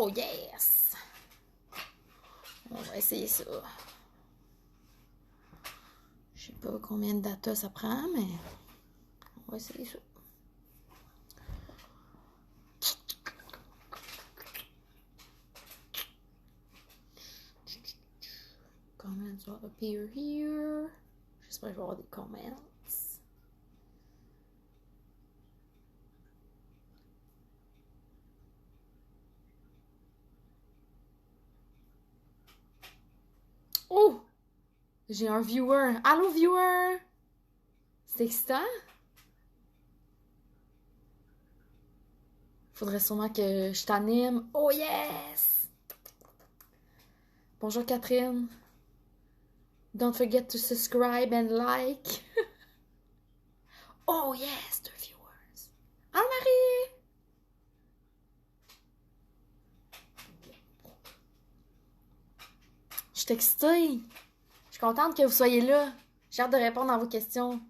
Oh yes! On va essayer ça. Je sais pas combien de data ça prend, mais on va essayer ça. Comments will appear here. J'espère que je vais avoir des comments. Oh! J'ai un viewer. Allô, viewer! C'est excitant? Faudrait sûrement que je t'anime. Oh yes! Bonjour Catherine. Don't forget to subscribe and like. Oh yes, 2 viewers. Allô Marie! Je suis excitée. Je suis contente que vous soyez là. J'ai hâte de répondre à vos questions.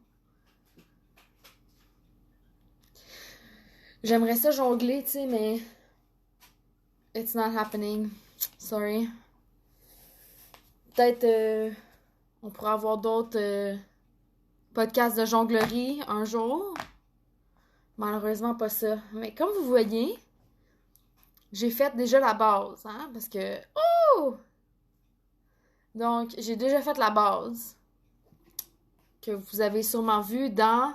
J'aimerais ça jongler, tu sais, mais it's not happening. Sorry. Peut-être on pourra avoir d'autres podcasts de jonglerie un jour. Malheureusement, pas ça. Mais comme vous voyez, j'ai fait déjà la base, hein, parce que... Oh! Donc, j'ai déjà fait la base. Que vous avez sûrement vu dans...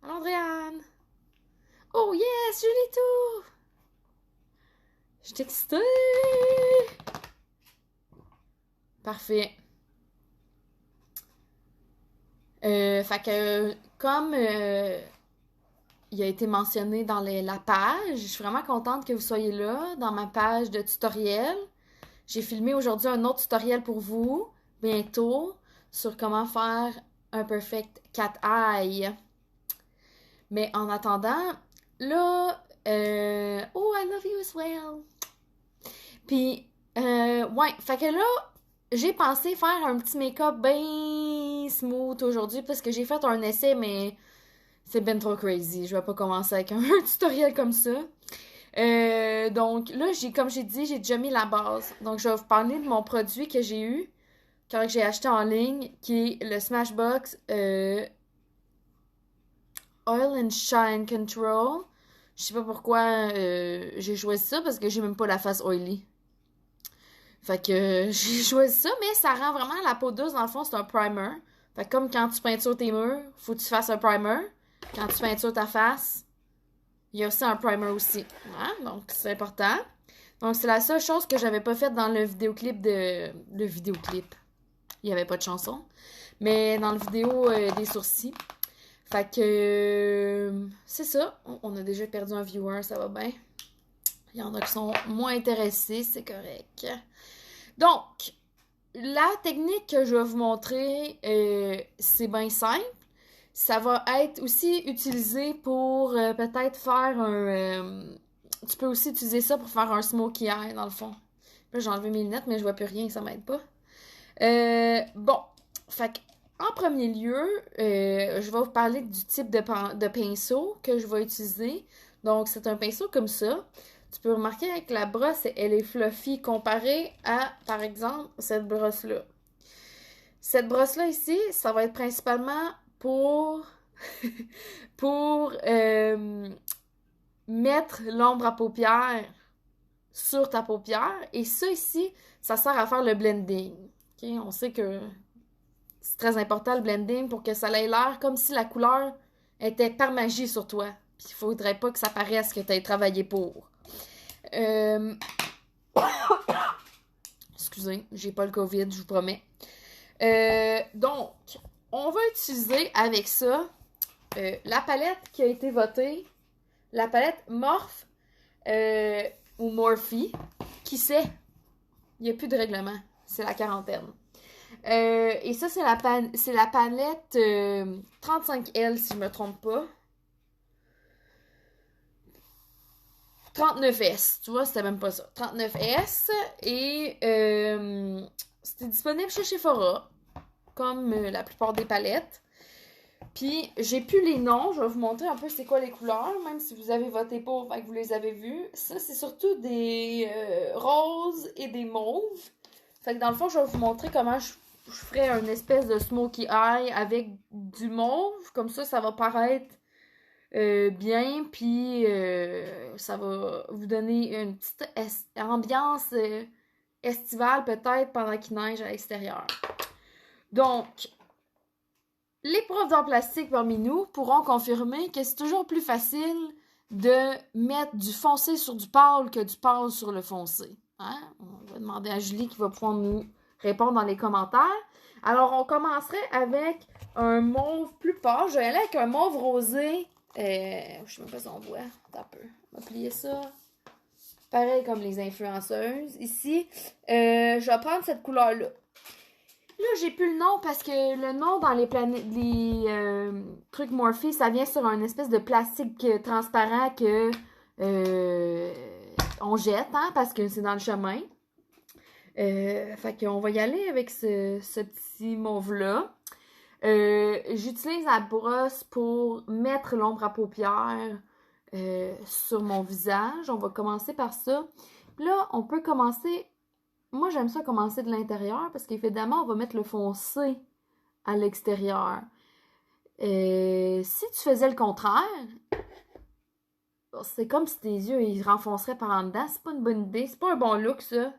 Allô, Andréane! Oh yes, je l'ai tout! Je suis excitée! Parfait. Fait que, comme il a été mentionné dans la page, je suis vraiment contente que vous soyez là, dans ma page de tutoriel. J'ai filmé aujourd'hui un autre tutoriel pour vous, bientôt, sur comment faire un perfect cat eye. Mais en attendant, là, oh, I love you as well. Puis, ouais, fait que là, j'ai pensé faire un petit make-up bien smooth aujourd'hui parce que j'ai fait un essai, mais c'est ben trop crazy. Je vais pas commencer avec un tutoriel comme ça. Donc là, comme j'ai dit, j'ai déjà mis la base. Donc, je vais vous parler de mon produit que j'ai eu quand j'ai acheté en ligne, qui est le Smashbox Oil and Shine Control. Je sais pas pourquoi j'ai choisi ça, parce que j'ai même pas la face oily. Fait que j'ai choisi ça, mais ça rend vraiment la peau douce. Dans le fond, c'est un primer. Fait que comme quand tu peintures tes murs, faut que tu fasses un primer. Quand tu peintures ta face, il y a aussi un primer aussi. Hein? Donc, c'est important. Donc, c'est la seule chose que j'avais pas faite dans le vidéoclip Le vidéoclip. Il y avait pas de chanson. Mais dans le vidéo des sourcils. Fait que... c'est ça. On a déjà perdu un viewer, ça va bien. Il y en a qui sont moins intéressés, c'est correct. Donc, la technique que je vais vous montrer, c'est bien simple. Ça va être aussi utilisé pour peut-être faire un... tu peux aussi utiliser ça pour faire un smokey eye, dans le fond. Là, j'ai enlevé mes lunettes, mais je vois plus rien, ça m'aide pas. Bon, fait en premier lieu, je vais vous parler du type de pinceau que je vais utiliser. Donc, c'est un pinceau comme ça. Tu peux remarquer que la brosse, elle est fluffy comparée à, par exemple, cette brosse-là. Cette brosse-là ici, ça va être principalement pour mettre l'ombre à paupières sur ta paupière. Et ça ici, ça sert à faire le blending. Okay? On sait que c'est très important le blending pour que ça ait l'air comme si la couleur était par magie sur toi. Puis il faudrait pas que ça paraisse que tu aies travaillé pour. Excusez, j'ai pas le COVID, je vous promets. Donc, on va utiliser avec ça la palette qui a été votée, la palette Morphe ou Morphe, qui sait, il n'y a plus de règlement, c'est la quarantaine. Et ça, c'est la palette 35L, si je me trompe pas. 39S, tu vois, c'était même pas ça. 39S, et c'était disponible chez Sephora, comme la plupart des palettes. Puis, j'ai plus les noms. Je vais vous montrer un peu c'est quoi les couleurs, même si vous avez voté pour, fait que vous les avez vus. Ça, c'est surtout des roses et des mauves. Fait que dans le fond, je vais vous montrer comment je ferais une espèce de smoky eye avec du mauve. Comme ça va paraître bien. Puis, ça va vous donner une petite ambiance estivale peut-être pendant qu'il neige à l'extérieur. Donc, les profs d'art plastique parmi nous pourront confirmer que c'est toujours plus facile de mettre du foncé sur du pâle que du pâle sur le foncé. Hein? On va demander à Julie qui va pouvoir nous répondre dans les commentaires. Alors, on commencerait avec un mauve plus pâle. Je vais aller avec un mauve rosé. Je sais même pas si on voit. Attends un peu. On va plier ça. Pareil comme les influenceuses. Ici, je vais prendre cette couleur-là. Là, j'ai plus le nom parce que le nom dans les trucs Morphe, ça vient sur un espèce de plastique transparent que on jette, hein, parce que c'est dans le chemin. Fait qu'on va y aller avec ce petit mauve-là. J'utilise la brosse pour mettre l'ombre à paupières sur mon visage. On va commencer par ça. Là, on peut commencer... Moi, j'aime ça commencer de l'intérieur parce qu'évidemment, on va mettre le foncé à l'extérieur. Si tu faisais le contraire, c'est comme si tes yeux ils renfonceraient par en dedans. C'est pas une bonne idée. C'est pas un bon look, ça.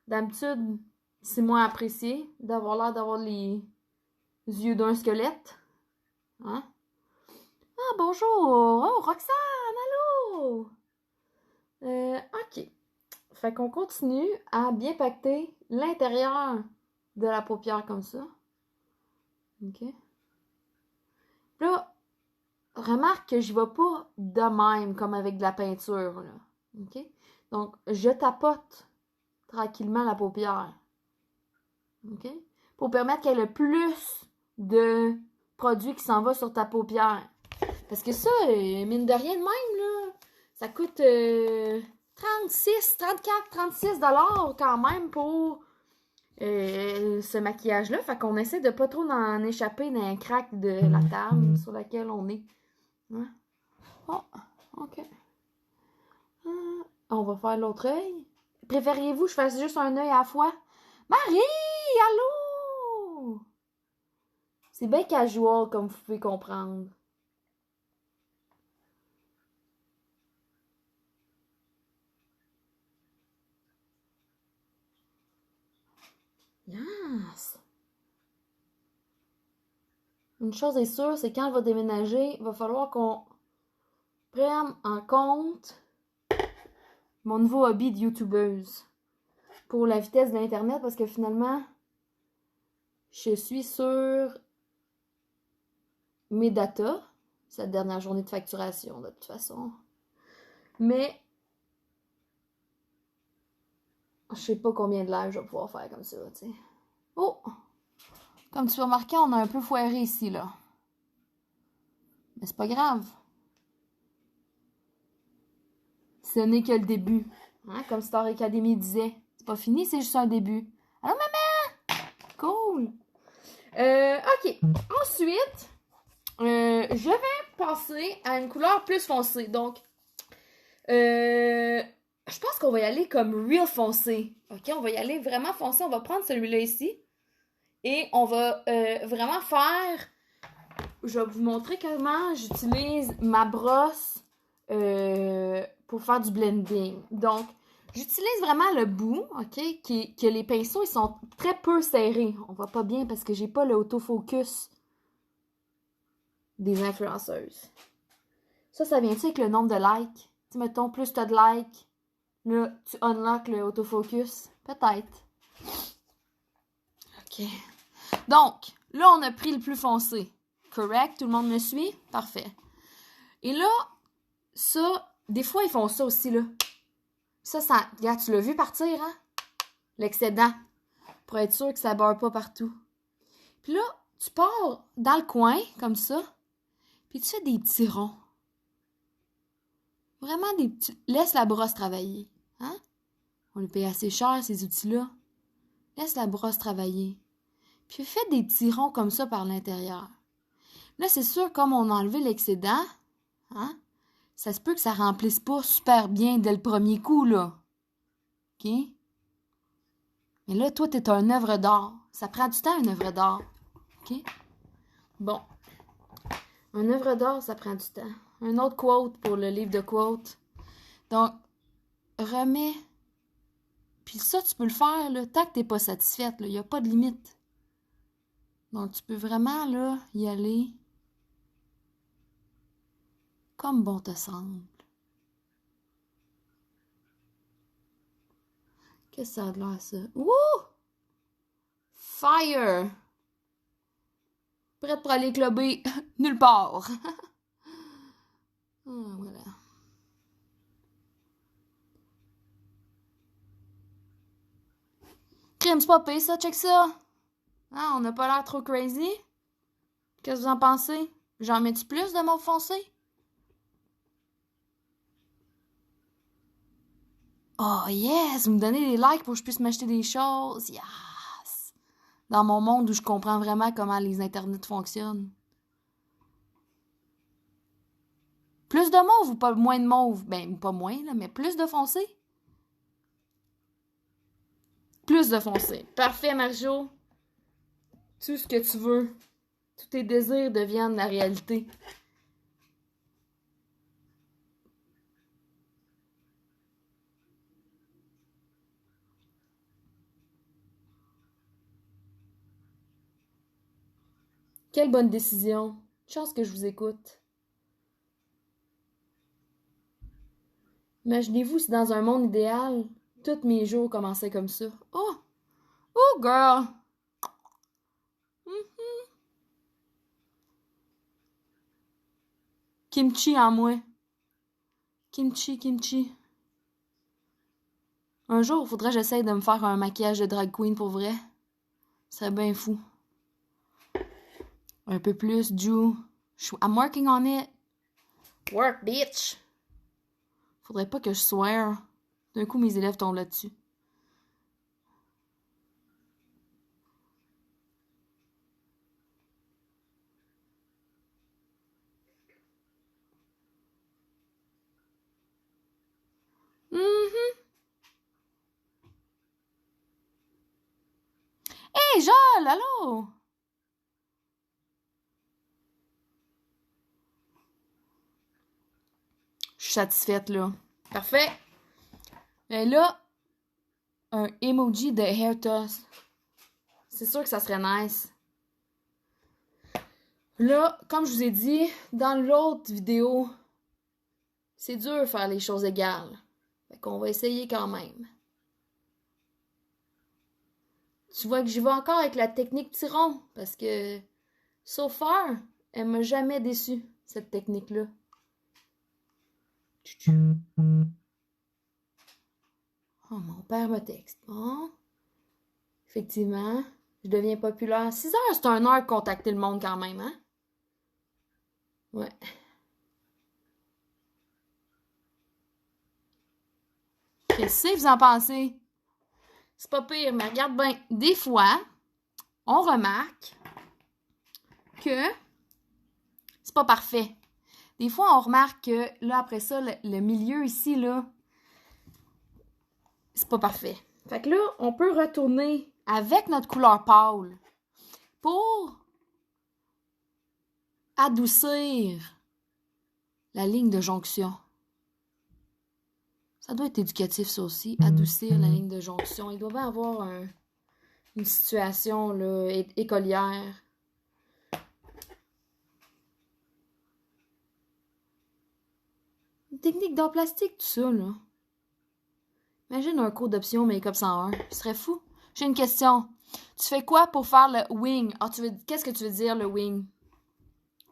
D'habitude, c'est moins apprécié d'avoir l'air d'avoir les yeux d'un squelette. Hein? Ah, bonjour! Oh, Roxane! Allô! OK. Fait qu'on continue à bien pacter l'intérieur de la paupière comme ça. OK? Là, remarque que je ne vais pas de même comme avec de la peinture. Là. OK? Donc, je tapote tranquillement la paupière. OK? Pour permettre qu'il y ait le plus de produit qui s'en va sur ta paupière. Parce que ça, mine de rien de même, là, ça coûte 36, 34, 36 $ quand même pour ce maquillage-là. Fait qu'on essaie de pas trop en échapper dans un crack de la table sur laquelle on est. Hein? Oh, OK. On va faire l'autre œil. Préfériez-vous que je fasse juste un œil à la fois? Marie! Allô? C'est bien casual, comme vous pouvez comprendre. Yes! Une chose est sûre, c'est quand elle va déménager, il va falloir qu'on prenne en compte mon nouveau hobby de youtubeuse pour la vitesse de l'internet parce que finalement je suis sur mes datas cette dernière journée de facturation de toute façon, mais je sais pas combien de live je vais pouvoir faire comme ça, tu sais. Oh, comme tu peux remarquer, on a un peu foiré ici là, mais c'est pas grave, ce n'est que le début, hein? Comme Star Academy disait, c'est pas fini, c'est juste un début. Allô maman, cool. OK. Ensuite, je vais passer à une couleur plus foncée. Donc, je pense qu'on va y aller comme real foncé. OK? On va y aller vraiment foncé. On va prendre celui-là ici. Et on va vraiment faire... Je vais vous montrer comment j'utilise ma brosse pour faire du blending. Donc, j'utilise vraiment le bout, OK? Que les pinceaux, ils sont très peu serrés. On voit pas bien parce que j'ai pas le autofocus des influenceuses. Ça vient-tu avec le nombre de likes? Tu mettons, plus t'as de likes, là, tu unlock le autofocus? Peut-être. OK. Donc, là, on a pris le plus foncé. Correct? Tout le monde me suit? Parfait. Et là, ça, des fois, ils font ça aussi, là. Ça, regarde, tu l'as vu partir, hein? L'excédent. Pour être sûr que ça barre pas partout. Puis là, tu pars dans le coin, comme ça, puis tu fais des petits ronds. Vraiment des petits... Laisse la brosse travailler. Hein? On les paye assez cher, ces outils-là. Laisse la brosse travailler. Puis fais des petits ronds comme ça par l'intérieur. Là, c'est sûr, comme on a enlevé l'excédent, hein, ça se peut que ça remplisse pas super bien dès le premier coup, là. OK? Mais là, toi, t'es un œuvre d'art. Ça prend du temps, une œuvre d'art. OK? Bon. Une œuvre d'art, ça prend du temps. Un autre quote pour le livre de quotes. Donc, remets. Puis ça, tu peux le faire, là, tant que t'es pas satisfaite, là. Il n'y a pas de limite. Donc, tu peux vraiment, là, y aller comme bon te semble. Qu'est-ce que ça a de l'air, ça? Wouh! Fire! Prête pour aller clubber nulle part. Voilà. Crime, c'est pas pire, ça, check ça. Ah, on n'a pas l'air trop crazy? Qu'est-ce que vous en pensez? J'en mets-tu plus de mauve foncé? Oh yes! Vous me donnez des likes pour que je puisse m'acheter des choses. Yes! Dans mon monde où je comprends vraiment comment les internets fonctionnent. Plus de mauve ou pas moins de mauve? Ben, pas moins, là, mais plus de foncé? Plus de foncé. Parfait, Marjo. Tout ce que tu veux. Tous tes désirs deviennent la réalité. Quelle bonne décision. Chance que je vous écoute. Imaginez-vous si dans un monde idéal, tous mes jours commençaient comme ça. Oh! Oh, girl! Kimchi en moi. Kimchi, kimchi. Un jour, il faudrait que j'essaye de me faire un maquillage de drag queen pour vrai. Ce serait bien fou. Un peu plus, Ju. I'm working on it. Work, bitch! Faudrait pas que je swear. D'un coup, mes élèves tombent là-dessus. Hey, Joel, allô? Je suis satisfaite, là. Parfait. Et là, un emoji de hair toss. C'est sûr que ça serait nice. Là, comme je vous ai dit, dans l'autre vidéo, c'est dur de faire les choses égales. Fait qu'on va essayer quand même. Tu vois que j'y vais encore avec la technique tiron, parce que, so far, elle m'a jamais déçu, cette technique-là. Oh, mon père me texte. Bon. Effectivement, je deviens populaire. 6 heures, c'est un heure de contacter le monde quand même, hein? Ouais. Qu'est-ce que vous en pensez? C'est pas pire, mais regarde bien. Des fois, on remarque que c'est pas parfait. Des fois, on remarque que, là, après ça, le milieu ici, là, c'est pas parfait. Fait que là, on peut retourner avec notre couleur pâle pour adoucir la ligne de jonction. Ça doit être éducatif, ça aussi, adoucir la ligne de jonction. Il doit bien avoir une situation là, écolière. Une technique d'art plastique, tout ça, là. Imagine un cours d'option Make-up 101. Ce serait fou. J'ai une question. Tu fais quoi pour faire le wing? Ah, qu'est-ce que tu veux dire, le wing?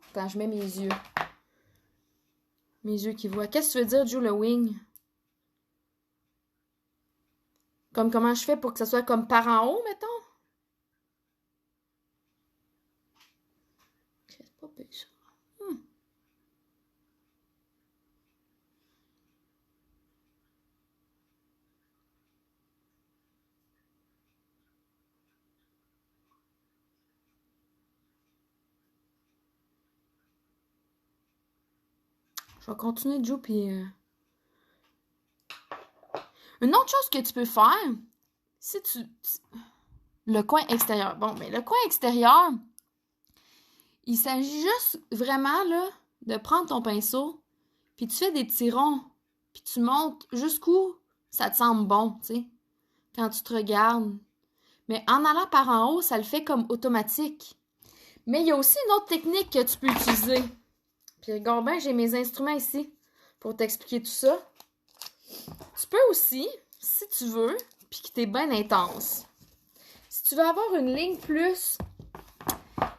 Attends, je mets mes yeux. Mes yeux qui voient. Qu'est-ce que tu veux dire, Joe, le wing? Comme comment je fais pour que ça soit comme par en haut, mettons? C'est pas pire, ça. Je vais continuer de jouer, puis... Une autre chose que tu peux faire, si tu... Le coin extérieur. Bon, mais le coin extérieur, il s'agit juste vraiment, là, de prendre ton pinceau, puis tu fais des petits ronds, puis tu montes jusqu'où ça te semble bon, tu sais, quand tu te regardes. Mais en allant par en haut, ça le fait comme automatique. Mais il y a aussi une autre technique que tu peux utiliser. Puis regarde bien, j'ai mes instruments ici pour t'expliquer tout ça. Tu peux aussi, si tu veux, puis que t'es bien intense, si tu veux avoir une ligne plus...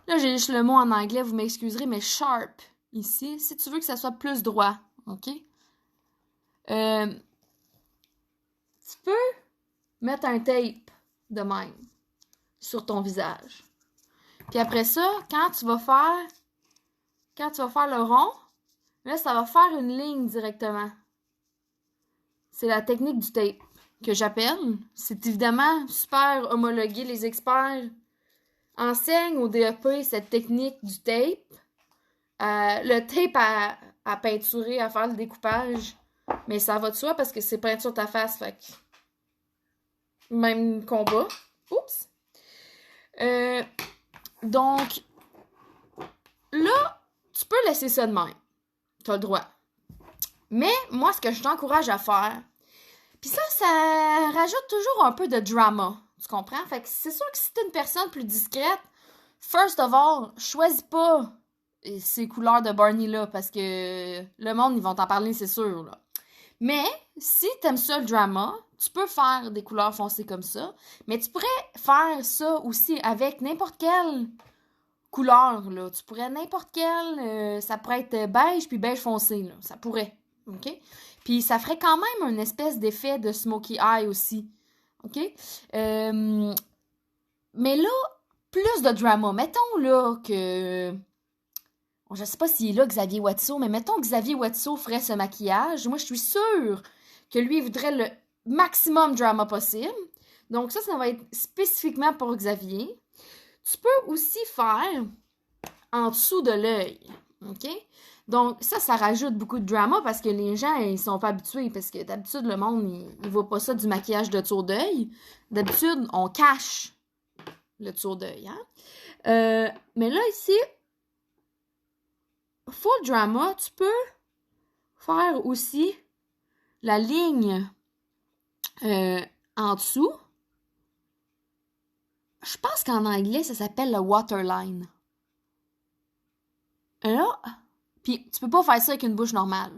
Là, j'ai juste le mot en anglais, vous m'excuserez, mais sharp, ici, si tu veux que ça soit plus droit, OK? Tu peux mettre un tape de même sur ton visage. Puis après ça, quand tu vas faire le rond, là, ça va faire une ligne directement. C'est la technique du tape que j'appelle. C'est évidemment super homologué. Les experts enseignent au DEP cette technique du tape. Le tape à peinturer, à faire le découpage. Mais ça va de soi parce que c'est peinture ta face. Fait que... Même combat. Oups. Donc, là, tu peux laisser ça de même. Tu as le droit. Mais, moi, ce que je t'encourage à faire, puis ça rajoute toujours un peu de drama. Tu comprends? Fait que c'est sûr que si t'es une personne plus discrète, first of all, choisis pas ces couleurs de Barney-là, parce que le monde, ils vont t'en parler, c'est sûr, là. Mais, si t'aimes ça, le drama, tu peux faire des couleurs foncées comme ça, mais tu pourrais faire ça aussi avec n'importe quelle couleur, là. Tu pourrais n'importe quelle, ça pourrait être beige, puis beige foncé, là. Ça pourrait, OK? Puis ça ferait quand même une espèce d'effet de smoky eye aussi, OK? Mais là, plus de drama. Mettons, là, que... Bon, je sais pas s'il est là, Xavier Watteau, mais mettons que Xavier Watteau ferait ce maquillage. Moi, je suis sûre que lui, il voudrait le maximum drama possible. Donc ça va être spécifiquement pour Xavier. Tu peux aussi faire en dessous de l'œil, OK? Donc ça rajoute beaucoup de drama parce que les gens, ils sont pas habitués. Parce que d'habitude, le monde, il voit pas ça du maquillage de tour d'œil. D'habitude, on cache le tour d'œil, hein? Mais là, ici, full drama, tu peux faire aussi la ligne en dessous. Je pense qu'en anglais, ça s'appelle le waterline. Là, puis tu peux pas faire ça avec une bouche normale.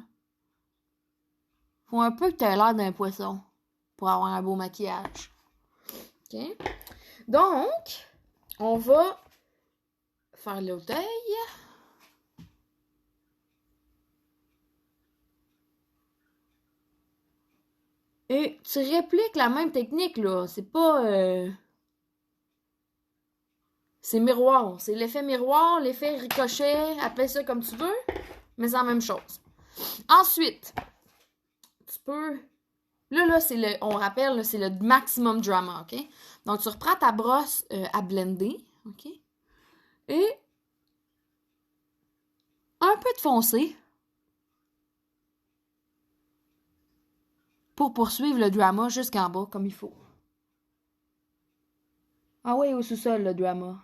Faut un peu que tu aies l'air d'un poisson pour avoir un beau maquillage. OK? Donc, on va faire l'autre œil. Et tu répliques la même technique, là. C'est pas... C'est miroir. C'est l'effet miroir, l'effet ricochet, appelle ça comme tu veux, mais c'est la même chose. Ensuite, tu peux... Là, c'est le... On rappelle, là, c'est le maximum drama, OK? Donc, tu reprends ta brosse à blender, OK? Et un peu de foncé pour poursuivre le drama jusqu'en bas, comme il faut. Ah ouais, au sous-sol, le drama.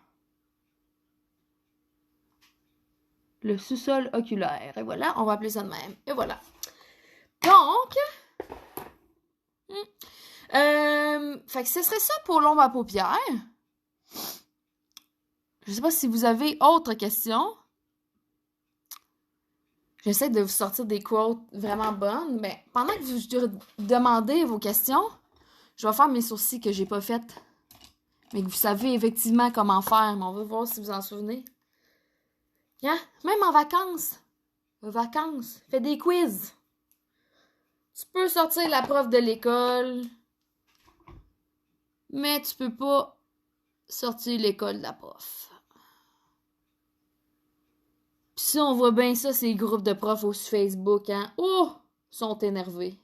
Le sous-sol oculaire. Et voilà, on va appeler ça de même. Et voilà. Donc, fait que ce serait ça pour l'ombre à paupières. Je sais pas si vous avez autre question. J'essaie de vous sortir des quotes vraiment bonnes, mais pendant que vous demandez vos questions, je vais faire mes sourcils que j'ai pas faites, mais que vous savez effectivement comment faire, mais on va voir si vous en souvenez. Hein? Même en vacances, fais des quiz. Tu peux sortir la prof de l'école, mais tu peux pas sortir l'école de la prof. Puis si on voit bien ça, ces groupes de profs sur Facebook, hein? Oh! Sont énervés.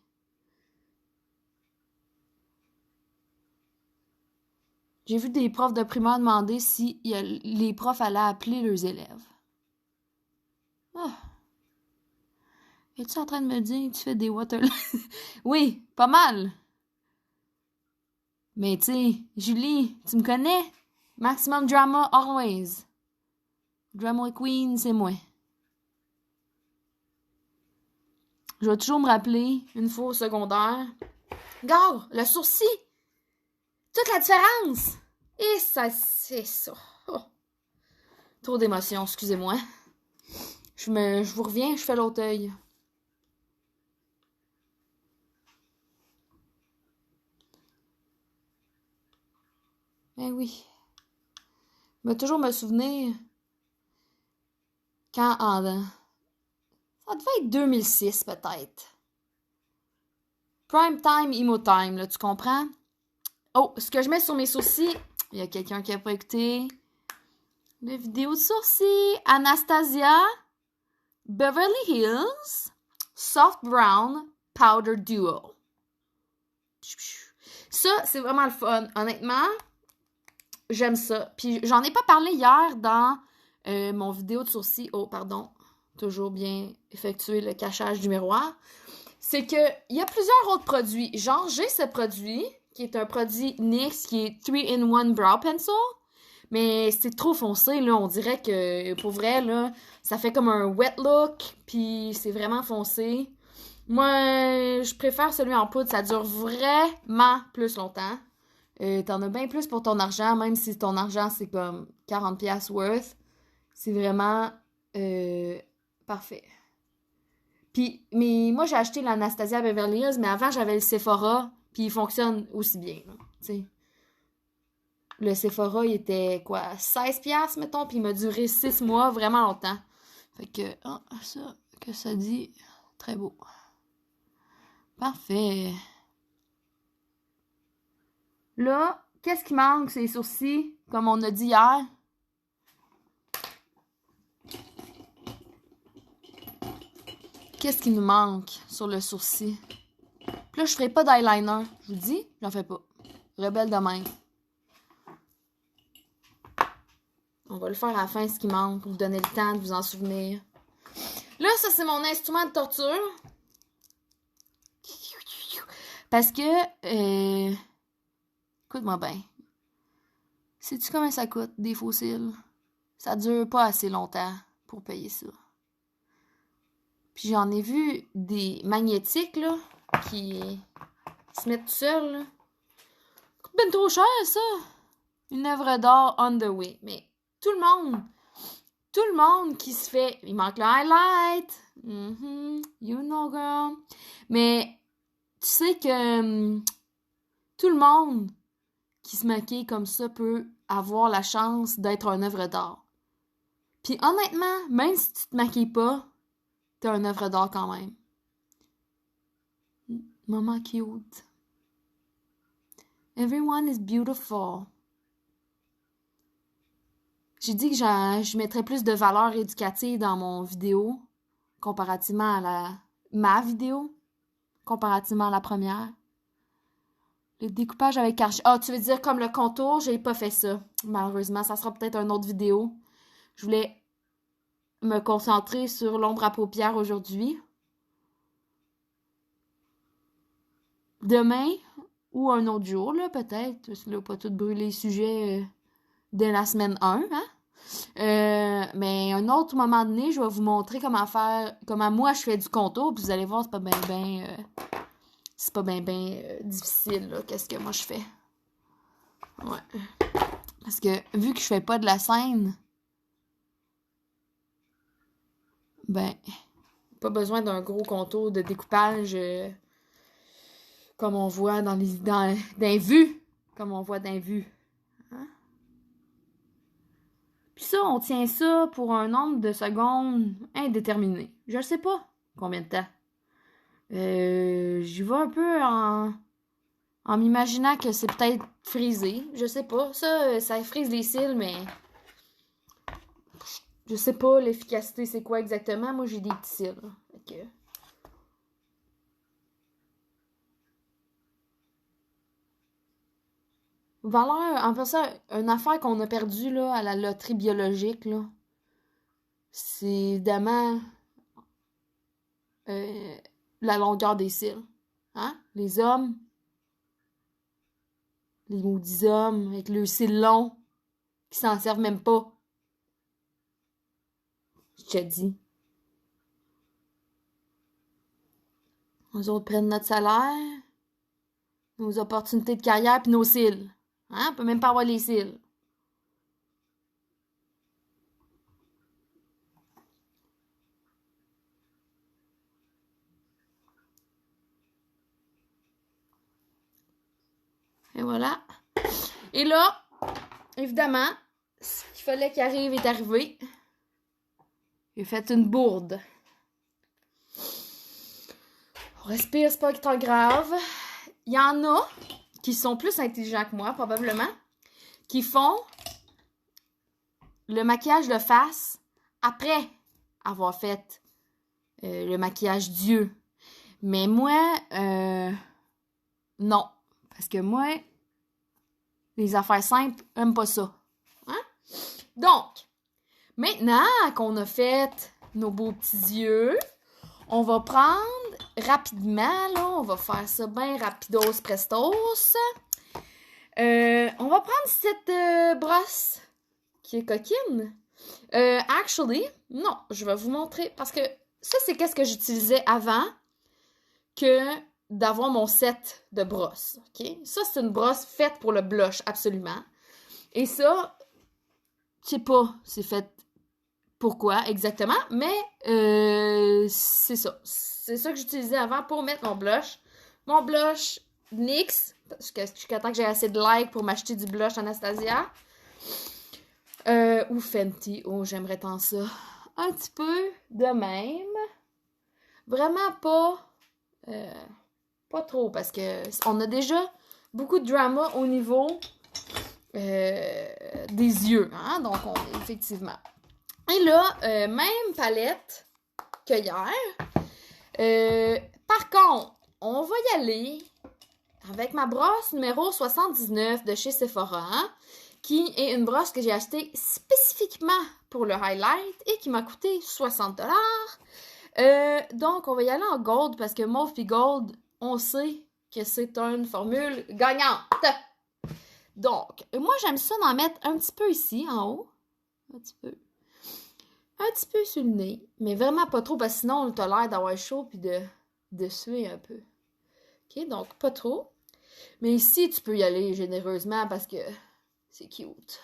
J'ai vu des profs de primaire demander si les profs allaient appeler leurs élèves. Ah. Es-tu en train de me dire que tu fais des waterlines? Oui, pas mal. Mais tu sais, Julie, tu me connais? Maximum drama always. Drama queen, c'est moi. Je vais toujours me rappeler, une fois au secondaire. Regarde, le sourcil! Toute la différence! Et ça, c'est ça. Oh. Trop d'émotions, excusez-moi. Je vous reviens, je fais l'autre œil. Ben oui. Je vais toujours me souvenir quand ça devait être 2006 peut-être. Prime time, emo time, là, tu comprends? Oh, ce que je mets sur mes sourcils, il y a quelqu'un qui n'a pas écouté la vidéo de sourcils. Anastasia, Beverly Hills, Soft Brown, Powder Duo. Ça, c'est vraiment le fun. Honnêtement, j'aime ça. Puis j'en ai pas parlé hier dans mon vidéo de sourcils. Oh, pardon. Toujours bien effectuer le cachage du miroir. C'est que il y a plusieurs autres produits. Genre, j'ai ce produit, qui est un produit NYX, qui est 3-in-1 Brow Pencil. Mais c'est trop foncé, là. On dirait que, pour vrai, là, ça fait comme un wet look, puis c'est vraiment foncé. Moi, je préfère celui en poudre. Ça dure vraiment plus longtemps. T'en as bien plus pour ton argent, même si ton argent, c'est comme 40$ worth. C'est vraiment parfait. Puis, mais moi, j'ai acheté l'Anastasia Beverly Hills, mais avant, j'avais le Sephora, puis il fonctionne aussi bien, tu sais. Le Sephora, il était, quoi, 16$, mettons, puis il m'a duré 6 mois, vraiment longtemps. Fait que, ça, que ça dit, très beau. Parfait. Là, qu'est-ce qui manque, ces sourcils, comme on a dit hier? Qu'est-ce qui nous manque sur le sourcil? Puis là, je ferai pas d'eyeliner. Je vous dis, j'en fais pas. Rebelle de même. On va le faire à la fin, ce qui manque, pour vous donner le temps de vous en souvenir. Là, ça, c'est mon instrument de torture. Parce que, écoute-moi bien. Sais-tu combien ça coûte, des fossiles? Ça dure pas assez longtemps pour payer ça. Puis j'en ai vu des magnétiques, là, qui se mettent tout seuls, là. Ça coûte ben trop cher, ça! Une œuvre d'art on the way. Mais tout le monde qui se fait... Il manque le highlight. You know, girl. Mais tu sais que tout le monde qui se maquille comme ça peut avoir la chance d'être une œuvre d'art. Puis honnêtement, même si tu te maquilles pas, t'es une œuvre d'art quand même. Maman cute. Everyone is beautiful. J'ai dit que je mettrais plus de valeur éducative dans mon vidéo, comparativement à ma vidéo, comparativement à la première. Le découpage avec archi... Ah, tu veux dire comme le contour? J'ai pas fait ça. Malheureusement, ça sera peut-être une autre vidéo. Je voulais me concentrer sur l'ombre à paupières aujourd'hui. Demain, ou un autre jour, là, peut-être. Parce que là, pas tout brûler les sujets dès la semaine 1, hein? Mais un autre moment donné, je vais vous montrer comment moi je fais du contour, puis vous allez voir, c'est pas bien difficile, là, qu'est-ce que moi je fais. Ouais. Parce que, vu que je fais pas de la scène, ben, pas besoin d'un gros contour de découpage comme on voit dans les vues, comme on voit dans les vues. Hein? Puis ça, on tient ça pour un nombre de secondes indéterminé. Je sais pas combien de temps. J'y vais un peu en m'imaginant que c'est peut-être frisé. Je sais pas. Ça frise les cils, mais je sais pas l'efficacité c'est quoi exactement. Moi, j'ai des petits cils. Okay. Valeur, en fait ça, une affaire qu'on a perdue là, à la loterie biologique, là, c'est évidemment la longueur des cils. Hein? Les hommes, les maudits hommes avec leurs cils longs, qui s'en servent même pas. Je te dis. Nous autres prennent notre salaire, nos opportunités de carrière puis nos cils. Hein? On peut même pas avoir les cils. Et voilà. Et là, évidemment, ce qu'il fallait qu'il arrive est arrivé. J'ai fait une bourde. On respire, c'est pas tant grave. Il y en a qui sont plus intelligents que moi, probablement, qui font le maquillage de face après avoir fait le maquillage d'yeux. Mais moi, non. Parce que moi, les affaires simples, j'aime pas ça. Hein? Donc, maintenant qu'on a fait nos beaux petits yeux, on va prendre rapidement, là, on va faire ça bien rapidos prestos. On va prendre cette brosse qui est coquine. Actually, non, je vais vous montrer parce que ça, c'est qu'est-ce que j'utilisais avant que d'avoir mon set de brosses, ok? Ça, c'est une brosse faite pour le blush, absolument. Et ça, je sais pas, c'est fait pourquoi exactement, mais c'est ça. C'est ça que j'utilisais avant pour mettre mon blush. Mon blush NYX, jusqu'à temps que j'ai assez de likes pour m'acheter du blush Anastasia. Ou Fenty, oh, j'aimerais tant ça. Un petit peu de même. Vraiment pas trop, parce que on a déjà beaucoup de drama au niveau des yeux, hein? Donc, effectivement. Et là, même palette que hier. Par contre, on va y aller avec ma brosse numéro 79 de chez Sephora, hein, qui est une brosse que j'ai achetée spécifiquement pour le highlight et qui m'a coûté 60$. Donc, on va y aller en gold parce que mauve et gold, on sait que c'est une formule gagnante. Donc, moi, j'aime ça d'en mettre un petit peu ici, en haut. Un petit peu. Un petit peu sur le nez, mais vraiment pas trop, parce que sinon, t'as l'air d'avoir chaud puis de suer un peu. OK, donc pas trop. Mais ici, tu peux y aller généreusement parce que c'est cute.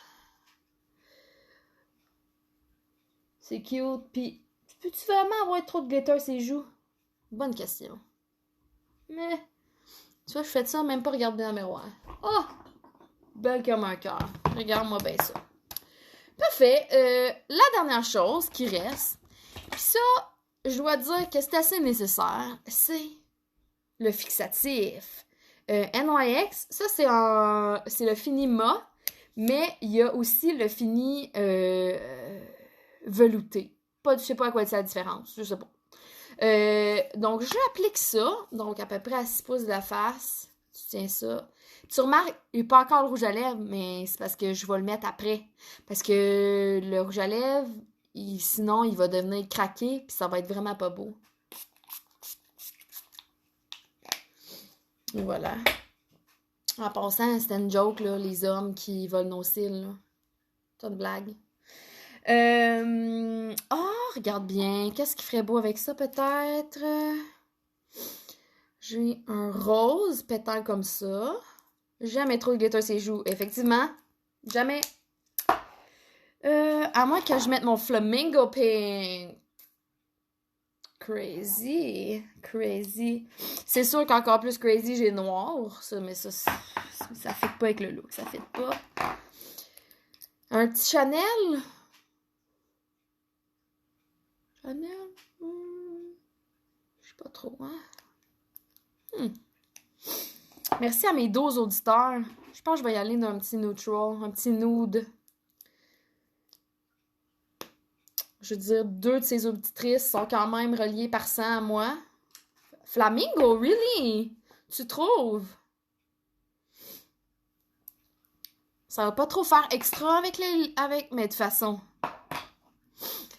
C'est cute, puis peux-tu vraiment avoir trop de glitter sur les joues? Bonne question. Mais, tu vois, je fais ça même pas regarder dans le miroir. Oh! Belle comme un cœur. Regarde-moi bien ça. Parfait. La dernière chose qui reste, puis ça, je dois dire que c'est assez nécessaire, c'est le fixatif. NYX, ça c'est le fini mat, mais il y a aussi le fini velouté. Je sais pas à quoi c'est la différence, je sais pas. Donc, j'applique ça, donc à peu près à 6 pouces de la face. Tu tiens ça. Tu remarques, il n'y a pas encore le rouge à lèvres, mais c'est parce que je vais le mettre après. Parce que le rouge à lèvres, sinon, il va devenir craqué, puis ça va être vraiment pas beau. Et voilà. En passant, c'était une joke, là, les hommes qui volent nos cils, là. C'est une blague. Regarde bien. Qu'est-ce qui ferait beau avec ça, peut-être? J'ai un rose pétale comme ça. Jamais trop de glitter ses joues. Effectivement, jamais. À moins que je mette mon flamingo pink. Crazy. C'est sûr qu'encore plus crazy, j'ai noir. Ça, mais ça fait pas avec le look. Ça fait pas. Un petit Chanel. Chanel? Je sais pas trop, hein? Merci à mes 12 auditeurs. Je pense que je vais y aller d'un petit neutral, un petit nude. Je veux dire, 2 de ces auditrices sont quand même reliées par sang à moi. Flamingo, really? Tu trouves? Ça va pas trop faire extra avec mais de toute façon.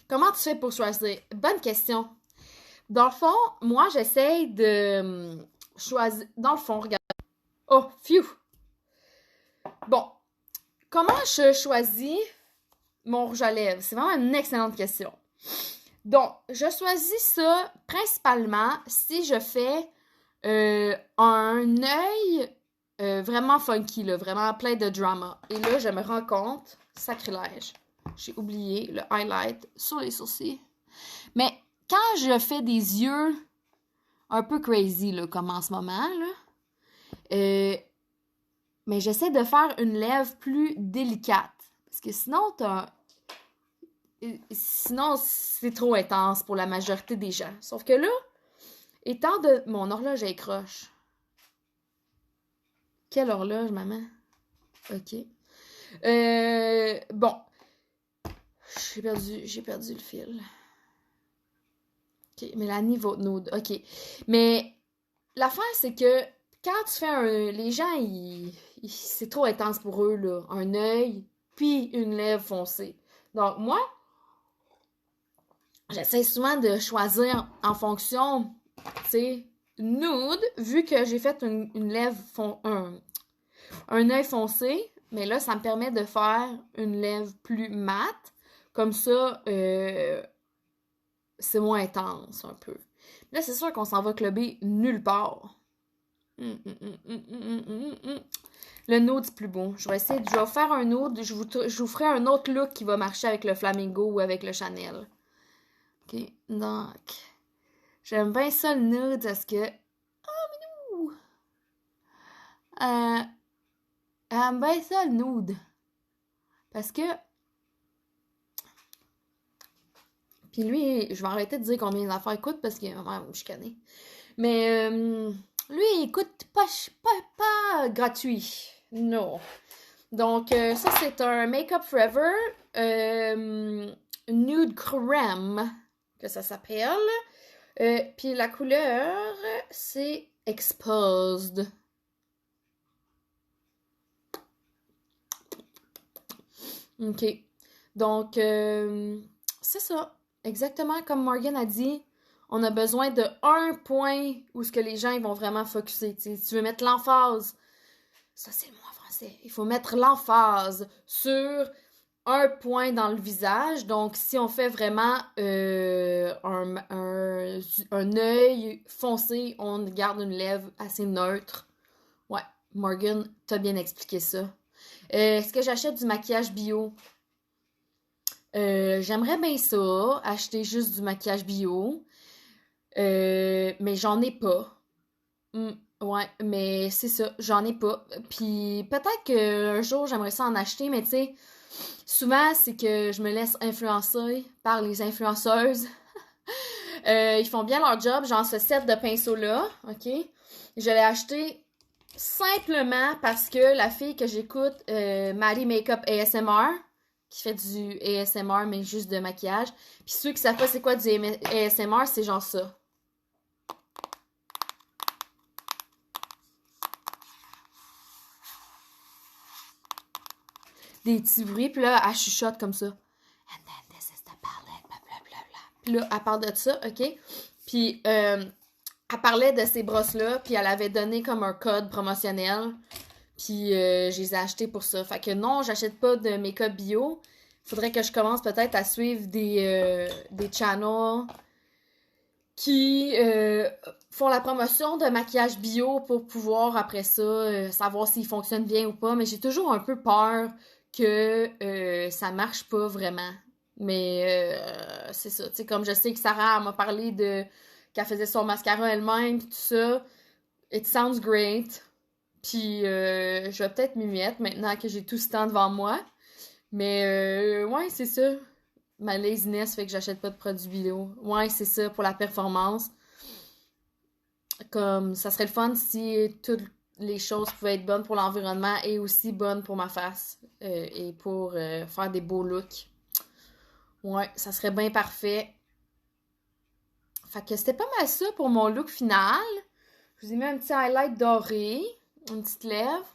Comment tu fais pour choisir? Bonne question. Dans le fond, moi, j'essaye de choisir... Dans le fond, regarde. Oh, phew! Bon, comment je choisis mon rouge à lèvres? C'est vraiment une excellente question. Donc, je choisis ça principalement si je fais un œil vraiment funky, là, vraiment plein de drama. Et là, je me rends compte, sacrilège, j'ai oublié le highlight sur les sourcils. Mais quand je fais des yeux un peu crazy, là, comme en ce moment, là, mais j'essaie de faire une lèvre plus délicate. Parce que sinon, c'est trop intense pour la majorité des gens. Sauf que là, étant de... Mon horloge, elle croche. Quelle horloge, maman? OK. Bon. J'ai perdu le fil. OK, Mélanie, votre nude. OK. Mais l'affaire, c'est que quand tu fais un... Les gens, c'est trop intense pour eux, là. Un œil, puis une lèvre foncée. Donc, moi, j'essaie souvent de choisir en fonction, tu sais, nude, vu que j'ai fait une lèvre, un œil foncé, mais là, ça me permet de faire une lèvre plus mate. Comme ça, c'est moins intense un peu. Là, c'est sûr qu'on s'en va clubber nulle part. Le nude, c'est plus beau. Je vais faire un nude. Je vous ferai un autre look qui va marcher avec le flamingo ou avec le Chanel. OK, donc, j'aime bien ça le nude parce que... Oh, minou! J'aime bien ça le nude. Parce que... Puis lui, je vais arrêter de dire combien d'affaires coûtent parce que je connais. Mais lui, il coûte pas gratuit. Non. Donc, ça, c'est un Make-up Forever Nude Crème, que ça s'appelle. Puis la couleur, c'est Exposed. OK. Donc, c'est ça. Exactement comme Morgan a dit, on a besoin de un point où ce que les gens ils vont vraiment focusser. T'sais, si tu veux mettre l'emphase, ça c'est le mot en français, il faut mettre l'emphase sur un point dans le visage. Donc, si on fait vraiment un œil foncé, on garde une lèvre assez neutre. Ouais, Morgan, t'as bien expliqué ça. Est-ce que j'achète du maquillage bio? J'aimerais bien ça, acheter juste du maquillage bio, mais j'en ai pas. Ouais, mais c'est ça, j'en ai pas. Puis peut-être qu'un jour, j'aimerais ça en acheter, mais tu sais, souvent, c'est que je me laisse influencer par les influenceuses. Ils font bien leur job, genre ce set de pinceaux-là, OK? Je l'ai acheté simplement parce que la fille que j'écoute, Maddie Makeup ASMR, qui fait du ASMR, mais juste de maquillage. Puis ceux qui savent pas c'est quoi du ASMR, c'est genre ça. Des petits bruits, puis là, elle chuchote comme ça. And then this is the palette, blablabla. Puis là, elle parle de ça, OK? Puis, elle parlait de ces brosses-là, puis elle avait donné comme un code promotionnel. Puis, je les ai achetés pour ça. Fait que non, j'achète pas de make-up bio. Faudrait que je commence peut-être à suivre des channels qui font la promotion de maquillage bio pour pouvoir, après ça, savoir s'il fonctionne bien ou pas. Mais j'ai toujours un peu peur que ça marche pas vraiment. Mais c'est ça. Tu sais, comme je sais que Sarah m'a parlé de qu'elle faisait son mascara elle-même, tout ça. It sounds great. Puis je vais peut-être m'y mettre maintenant que j'ai tout ce temps devant moi. Mais ouais, c'est ça. Ma laziness fait que j'achète pas de produits bio. Ouais, c'est ça, pour la performance. Comme, ça serait le fun si toutes les choses pouvaient être bonnes pour l'environnement et aussi bonnes pour ma face. Et pour faire des beaux looks. Ouais, ça serait bien parfait. Fait que c'était pas mal ça pour mon look final. Je vous ai mis un petit highlight doré. Une petite lèvre.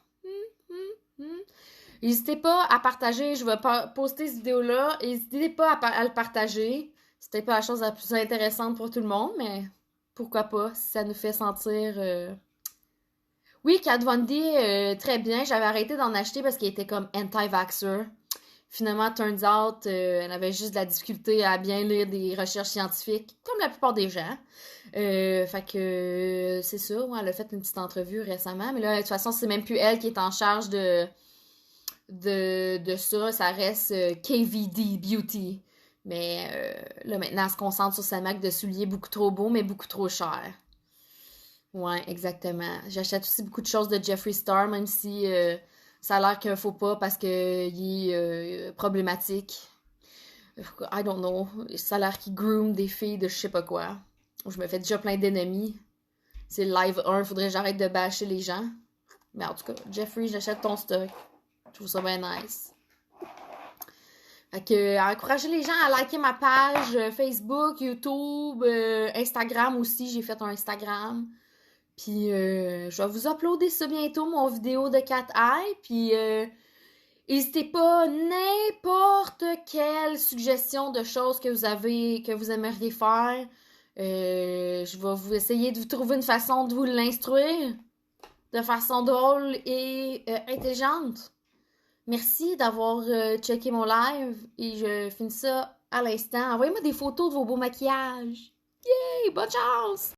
N'hésitez pas à partager. Je vais poster cette vidéo-là. N'hésitez pas à le partager C'était pas la chose la plus intéressante pour tout le monde, mais pourquoi pas, si ça nous fait sentir... Oui, Kat Von D, très bien. J'avais arrêté d'en acheter parce qu'elle était comme anti-vaxxer. Finalement, turns out, elle avait juste de la difficulté à bien lire des recherches scientifiques, comme la plupart des gens. Fait que c'est ça, ouais, elle a fait une petite entrevue récemment, mais là, de toute façon, c'est même plus elle qui est en charge de ça, ça reste KVD Beauty. Mais là, maintenant, elle se concentre sur sa marque de souliers beaucoup trop beau, mais beaucoup trop cher. Ouais, exactement. J'achète aussi beaucoup de choses de Jeffree Star, même si ça a l'air qu'il faut pas parce que il est problématique. I don't know. Ça a l'air qu'il groom des filles de je sais pas quoi. Je me fais déjà plein d'ennemis. C'est le live 1, faudrait que j'arrête de bâcher les gens. Mais en tout cas, Jeffrey, j'achète ton stock. Je trouve ça bien nice. Fait que, encourager les gens à liker ma page Facebook, YouTube, Instagram aussi. J'ai fait un Instagram. Puis, je vais vous uploader ça bientôt, mon vidéo de Cat Eye. Puis, n'hésitez pas, n'importe quelle suggestion de choses que vous avez, que vous aimeriez faire. Je vais vous essayer de vous trouver une façon de vous l'instruire de façon drôle et intelligente. Merci d'avoir checké mon live et je finis ça à l'instant. Envoyez-moi des photos de vos beaux maquillages. Yay! Bonne chance!